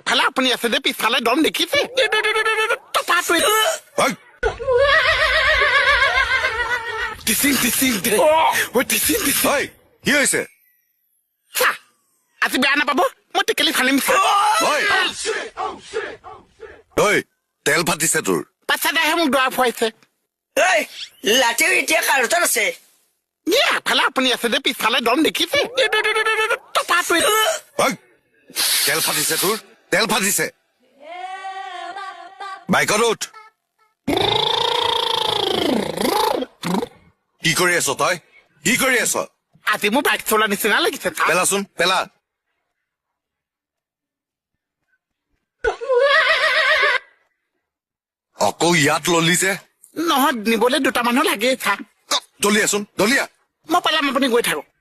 এফালে আপুনি আছে যে পিছফালে দম দেখিছে কি হৈছে আজি বেয়া নাপাব মই টেকেলি ফালিম তেল ফাটিছে তোৰ পাছাদাহে মোক দৰা ফুৱাইছে লাঠিও এতিয়া কাৰোতাত আছে এফালে আপুনি আছে যে পিছফালে দম দেখিছে তেল ফাটিছে তোৰ তেল ফাটিছে বাইকত উঠ কি কৰি আছ তই কি কৰি আছ আজি মোৰ বাইক চলোৱা নিচিনা লাগিছে পেলাচোন পেলা অকৌ ইয়াত ললি যে নহয় নিবলৈ দুটা মানুহ লাগেই চা দলিয়াচোন দলিয়া মই পেলাম আপুনি গৈ থাকক